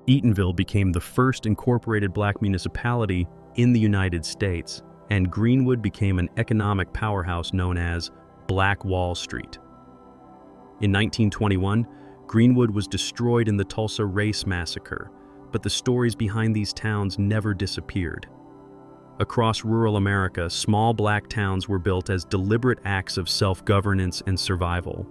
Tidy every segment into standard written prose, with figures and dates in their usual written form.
Eatonville became the first incorporated black municipality in the United States, and Greenwood became an economic powerhouse known as Black Wall Street. In 1921, Greenwood was destroyed in the Tulsa race massacre, but the stories behind these towns never disappeared. Across rural America, small black towns were built as deliberate acts of self-governance and survival.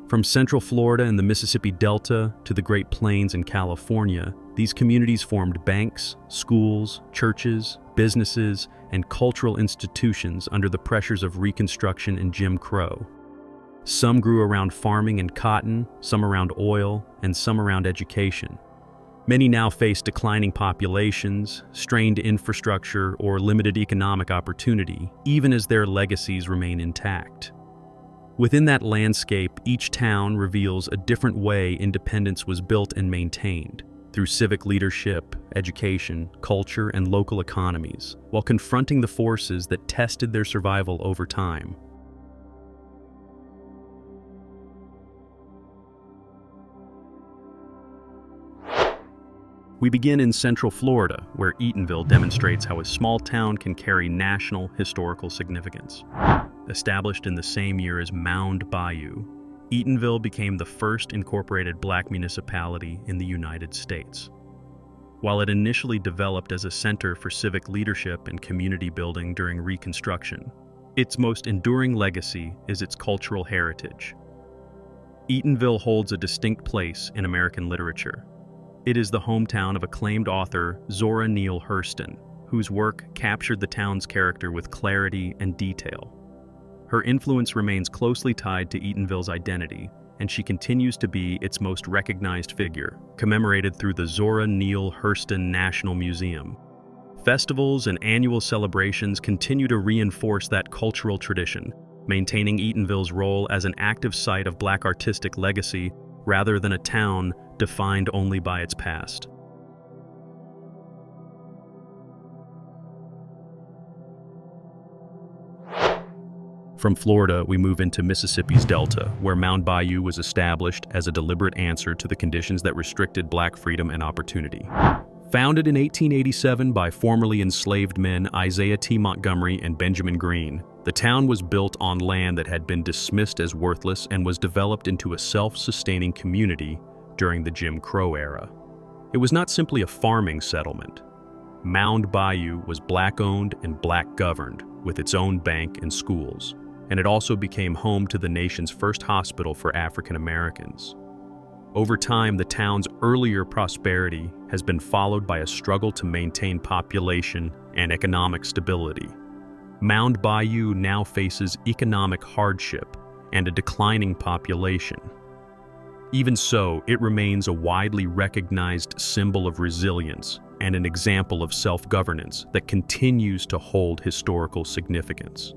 From Central Florida and the Mississippi Delta to the Great Plains in California, these communities formed banks, schools, churches, businesses, and cultural institutions under the pressures of Reconstruction and Jim Crow. Some grew around farming and cotton, some around oil, and some around education. Many now face declining populations, strained infrastructure, or limited economic opportunity, even as their legacies remain intact. Within that landscape, each town reveals a different way independence was built and maintained, through civic leadership, education, culture, and local economies, while confronting the forces that tested their survival over time. We begin in Central Florida, where Eatonville demonstrates how a small town can carry national historical significance. Established in the same year as Mound Bayou, Eatonville became the first incorporated black municipality in the United States. While it initially developed as a center for civic leadership and community building during Reconstruction, its most enduring legacy is its cultural heritage. Eatonville holds a distinct place in American literature. It is the hometown of acclaimed author Zora Neale Hurston, whose work captured the town's character with clarity and detail. Her influence remains closely tied to Eatonville's identity, and she continues to be its most recognized figure, commemorated through the Zora Neale Hurston National Museum. Festivals and annual celebrations continue to reinforce that cultural tradition, maintaining Eatonville's role as an active site of black artistic legacy rather than a town defined only by its past. From Florida, we move into Mississippi's Delta, where Mound Bayou was established as a deliberate answer to the conditions that restricted black freedom and opportunity. Founded in 1887 by formerly enslaved men Isaiah T. Montgomery and Benjamin Green, the town was built on land that had been dismissed as worthless and was developed into a self-sustaining community during the Jim Crow era. It was not simply a farming settlement. Mound Bayou was black-owned and black-governed, with its own bank and schools, and it also became home to the nation's first hospital for African Americans. Over time, the town's earlier prosperity has been followed by a struggle to maintain population and economic stability. Mound Bayou now faces economic hardship and a declining population. Even so, it remains a widely recognized symbol of resilience and an example of self-governance that continues to hold historical significance.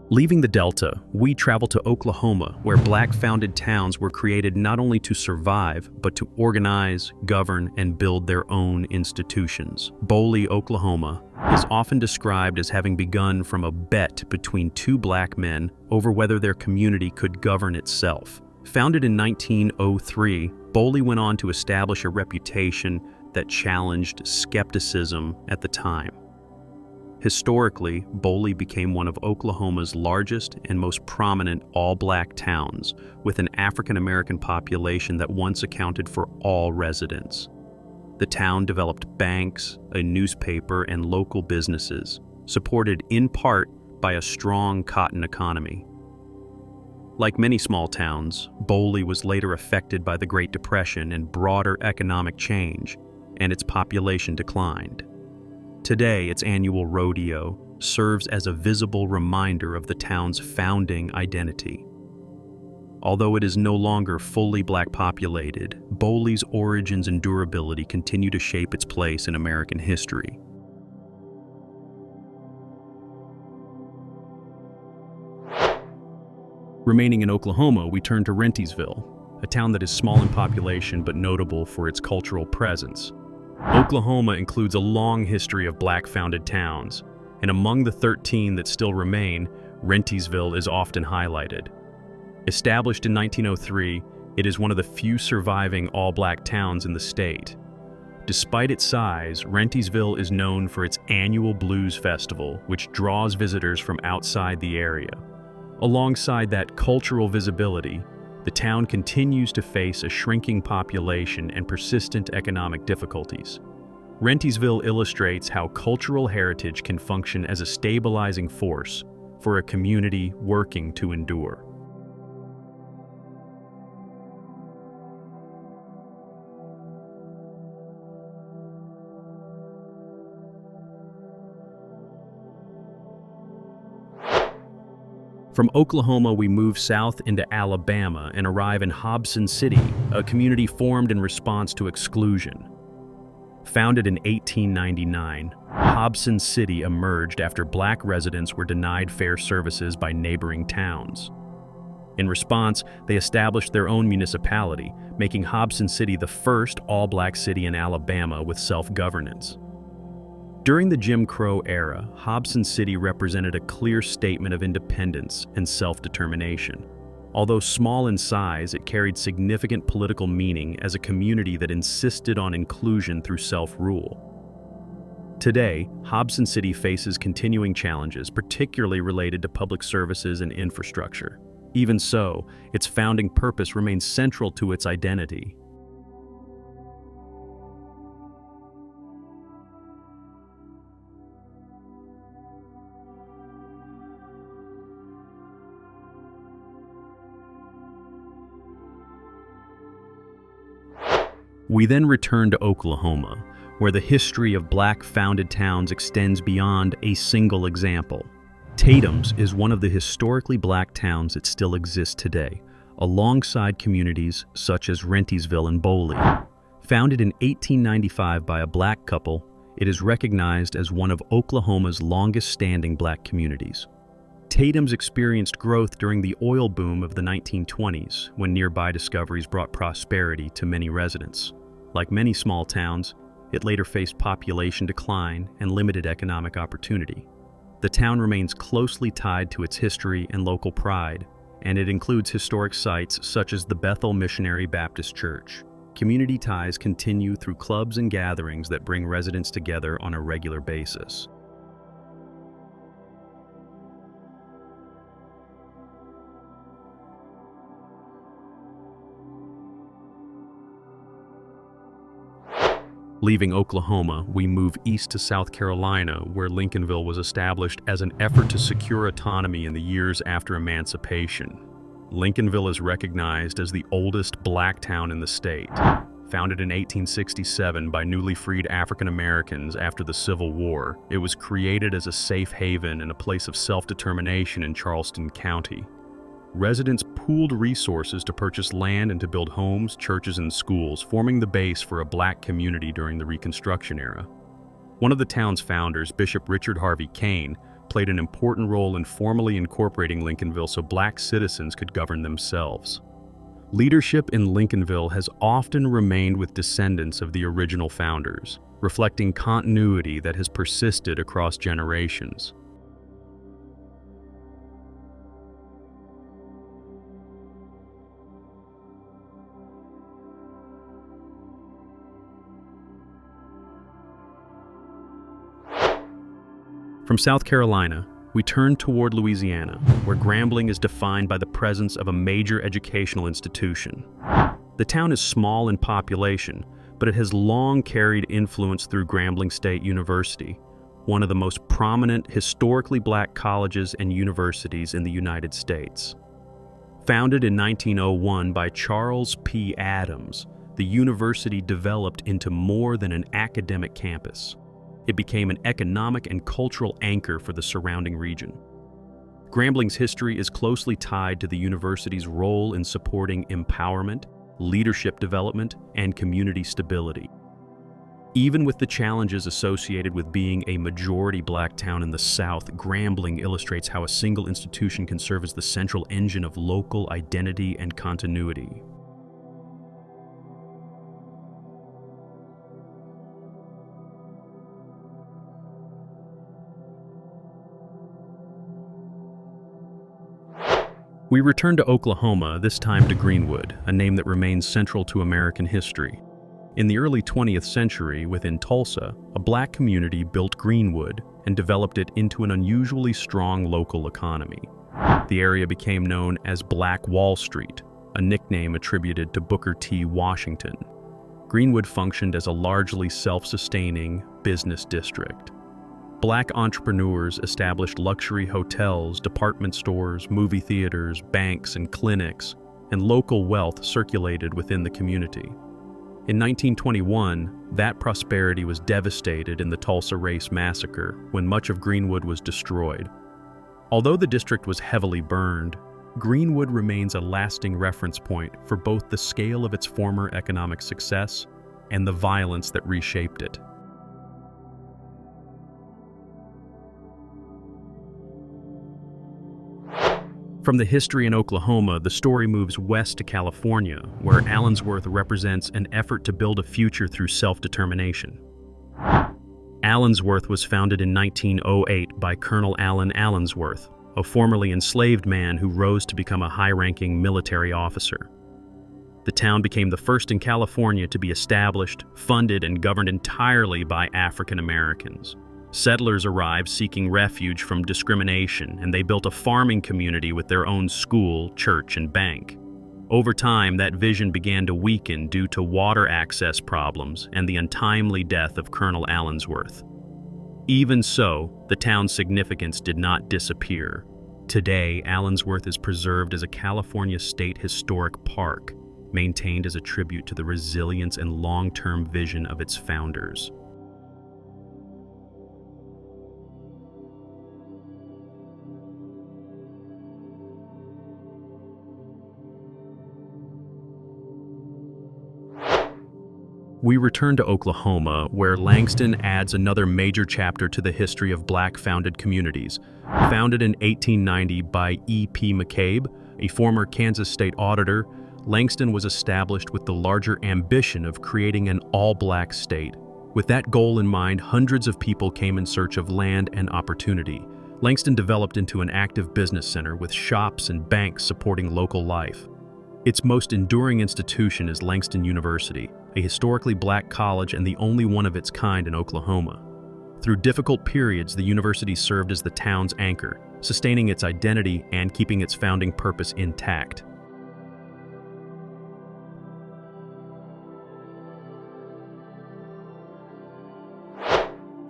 Leaving the Delta, we travel to Oklahoma, where black-founded towns were created not only to survive, but to organize, govern, and build their own institutions. Boley, Oklahoma, is often described as having begun from a bet between two black men over whether their community could govern itself. Founded in 1903, Boley went on to establish a reputation that challenged skepticism at the time. Historically, Boley became one of Oklahoma's largest and most prominent all-black towns, with an African-American population that once accounted for all residents. The town developed banks, a newspaper, and local businesses, supported in part by a strong cotton economy. Like many small towns, Boley was later affected by the Great Depression and broader economic change, and its population declined. Today, its annual rodeo serves as a visible reminder of the town's founding identity. Although it is no longer fully black populated, Boley's origins and durability continue to shape its place in American history. Remaining in Oklahoma, we turn to Rentiesville, a town that is small in population but notable for its cultural presence. Oklahoma includes a long history of black-founded towns, and among the 13 that still remain, Rentiesville is often highlighted. Established in 1903, it is one of the few surviving all-black towns in the state. Despite its size, Rentiesville is known for its annual Blues Festival, which draws visitors from outside the area. Alongside that cultural visibility, the town continues to face a shrinking population and persistent economic difficulties. Rentiesville illustrates how cultural heritage can function as a stabilizing force for a community working to endure. From Oklahoma, we move south into Alabama and arrive in Hobson City, a community formed in response to exclusion. Founded in 1899, Hobson City emerged after black residents were denied fair services by neighboring towns. In response, they established their own municipality, making Hobson City the first all-black city in Alabama with self-governance. During the Jim Crow era, Hobson City represented a clear statement of independence and self-determination. Although small in size, it carried significant political meaning as a community that insisted on inclusion through self-rule. Today, Hobson City faces continuing challenges, particularly related to public services and infrastructure. Even so, its founding purpose remains central to its identity. We then return to Oklahoma, where the history of black-founded towns extends beyond a single example. Tatums is one of the historically black towns that still exist today, alongside communities such as Rentiesville and Boley. Founded in 1895 by a black couple, it is recognized as one of Oklahoma's longest-standing black communities. Tatums experienced growth during the oil boom of the 1920s, when nearby discoveries brought prosperity to many residents. Like many small towns, it later faced population decline and limited economic opportunity. The town remains closely tied to its history and local pride, and it includes historic sites such as the Bethel Missionary Baptist Church. Community ties continue through clubs and gatherings that bring residents together on a regular basis. Leaving Oklahoma, we move east to South Carolina, where Lincolnville was established as an effort to secure autonomy in the years after emancipation. Lincolnville is recognized as the oldest black town in the state. Founded in 1867 by newly freed African Americans after the Civil War, it was created as a safe haven and a place of self-determination in Charleston County. Residents pooled resources to purchase land and to build homes, churches, and schools, forming the base for a black community during the Reconstruction-Era. One of the town's founders, Bishop Richard Harvey Kane, played an important role in formally incorporating Lincolnville so black citizens could govern themselves. Leadership in Lincolnville has often remained with descendants of the original founders, reflecting continuity that has persisted across generations. From South Carolina, we turn toward Louisiana, where Grambling is defined by the presence of a major educational institution. The town is small in population, but it has long carried influence through Grambling State University, one of the most prominent historically black colleges and universities in the United States. Founded in 1901 by Charles P. Adams, the university developed into more than an academic campus. It became an economic and cultural anchor for the surrounding region. Grambling's history is closely tied to the university's role in supporting empowerment, leadership development, and community stability. Even with the challenges associated with being a majority black town in the South, Grambling illustrates how a single institution can serve as the central engine of local identity and continuity. We return to Oklahoma, this time to Greenwood, a name that remains central to American history. In the early 20th century, within Tulsa, a black community built Greenwood and developed it into an unusually strong local economy. The area became known as Black Wall Street, a nickname attributed to Booker T. Washington. Greenwood functioned as a largely self-sustaining business district. Black entrepreneurs established luxury hotels, department stores, movie theaters, banks, and clinics, and local wealth circulated within the community. In 1921, that prosperity was devastated in the Tulsa Race Massacre when much of Greenwood was destroyed. Although the district was heavily burned, Greenwood remains a lasting reference point for both the scale of its former economic success and the violence that reshaped it. From the history in Oklahoma, the story moves west to California, where Allensworth represents an effort to build a future through self-determination. Allensworth was founded in 1908 by Colonel Allen Allensworth, a formerly enslaved man who rose to become a high-ranking military officer. The town became the first in California to be established, funded, and governed entirely by African Americans. Settlers arrived seeking refuge from discrimination, and they built a farming community with their own school, church, and bank. Over time, that vision began to weaken due to water access problems and the untimely death of Colonel Allensworth. Even so, the town's significance did not disappear. Today, Allensworth is preserved as a California State Historic Park, maintained as a tribute to the resilience and long-term vision of its founders. We return to Oklahoma, where Langston adds another major chapter to the history of black-founded communities. Founded in 1890 by E.P. McCabe, a former Kansas state auditor, Langston was established with the larger ambition of creating an all-black state. With that goal in mind, hundreds of people came in search of land and opportunity. Langston developed into an active business center with shops and banks supporting local life. Its most enduring institution is Langston University, a historically black college and the only one of its kind in Oklahoma. Through difficult periods, the university served as the town's anchor, sustaining its identity and keeping its founding purpose intact.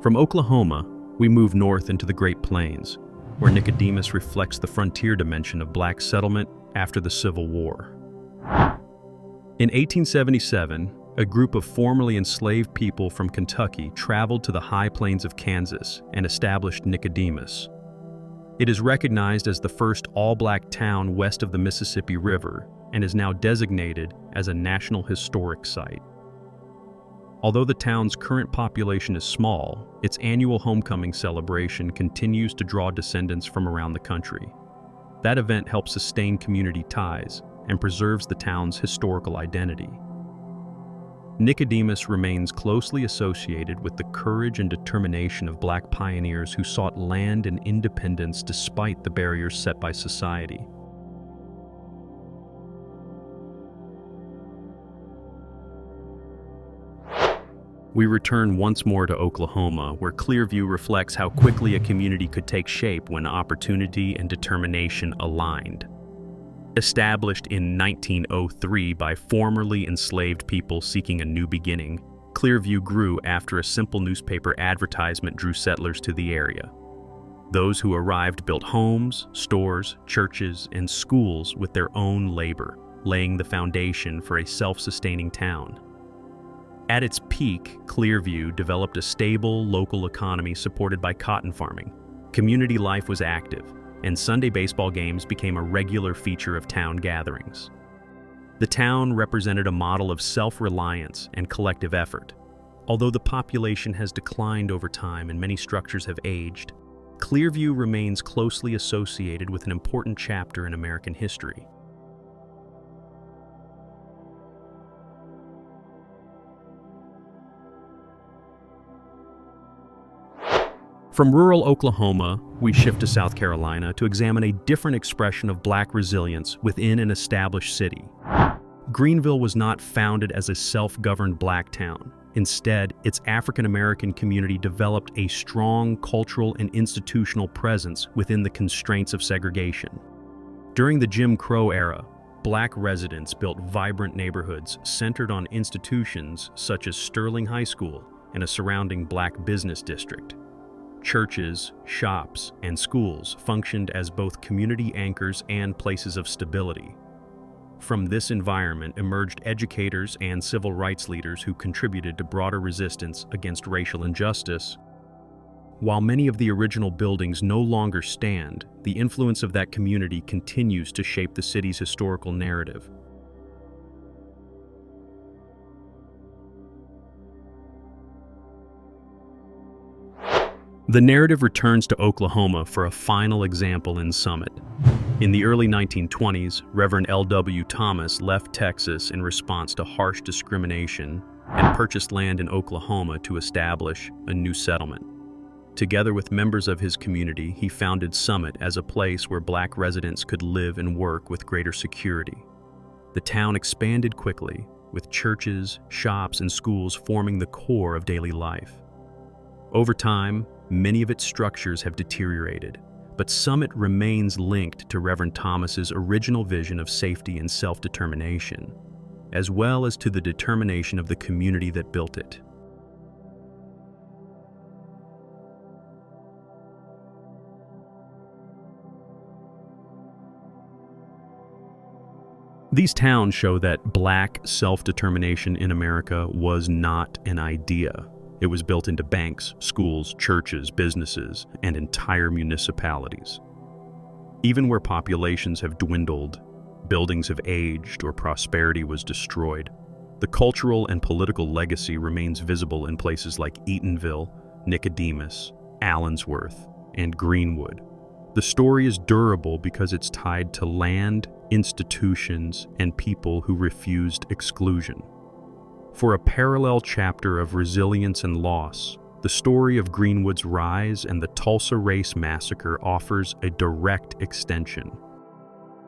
From Oklahoma, we move north into the Great Plains, where Nicodemus reflects the frontier dimension of black settlement after the Civil War. In 1877, a group of formerly enslaved people from Kentucky traveled to the high plains of Kansas and established Nicodemus. It is recognized as the first all-black town west of the Mississippi River and is now designated as a National Historic Site. Although the town's current population is small, its annual homecoming celebration continues to draw descendants from around the country. That event helps sustain community ties and preserves the town's historical identity. Nicodemus remains closely associated with the courage and determination of black pioneers who sought land and independence despite the barriers set by society. We return once more to Oklahoma, where Clearview reflects how quickly a community could take shape when opportunity and determination aligned. Established in 1903 by formerly enslaved people seeking a new beginning, Clearview grew after a simple newspaper advertisement drew settlers to the area. Those who arrived built homes, stores, churches, and schools with their own labor, laying the foundation for a self-sustaining town. At its peak, Clearview developed a stable local economy supported by cotton farming. Community life was active, and Sunday baseball games became a regular feature of town gatherings. The town represented a model of self-reliance and collective effort. Although the population has declined over time and many structures have aged, Clearview remains closely associated with an important chapter in American history. From rural Oklahoma, We shift to South Carolina to examine a different expression of Black resilience within an established city. Greenville was not founded as a self-governed Black town. Instead, its African-American community developed a strong cultural and institutional presence within the constraints of segregation. During the Jim Crow era, Black residents built vibrant neighborhoods centered on institutions such as Sterling High School and a surrounding Black business district. Churches, shops, and schools functioned as both community anchors and places of stability. From this environment emerged educators and civil rights leaders who contributed to broader resistance against racial injustice. While many of the original buildings no longer stand, the influence of that community continues to shape the city's historical narrative. The narrative returns to Oklahoma for a final example in Summit. In the early 1920s, Reverend L.W. Thomas left Texas in response to harsh discrimination and purchased land in Oklahoma to establish a new settlement. Together with members of his community, he founded Summit as a place where Black residents could live and work with greater security. The town expanded quickly, with churches, shops, and schools forming the core of daily life. Over time, many of its structures have deteriorated, but Summit remains linked to Reverend Thomas's original vision of safety and self-determination, as well as to the determination of the community that built it. These towns show that Black self-determination in America was not an idea. It was built into banks, schools, churches, businesses, and entire municipalities. Even where populations have dwindled, buildings have aged, or prosperity was destroyed, the cultural and political legacy remains visible in places like Eatonville, Nicodemus, Allensworth, and Greenwood. The story is durable because it's tied to land, institutions, and people who refused exclusion. For a parallel chapter of resilience and loss, the story of Greenwood's rise and the Tulsa Race Massacre offers a direct extension.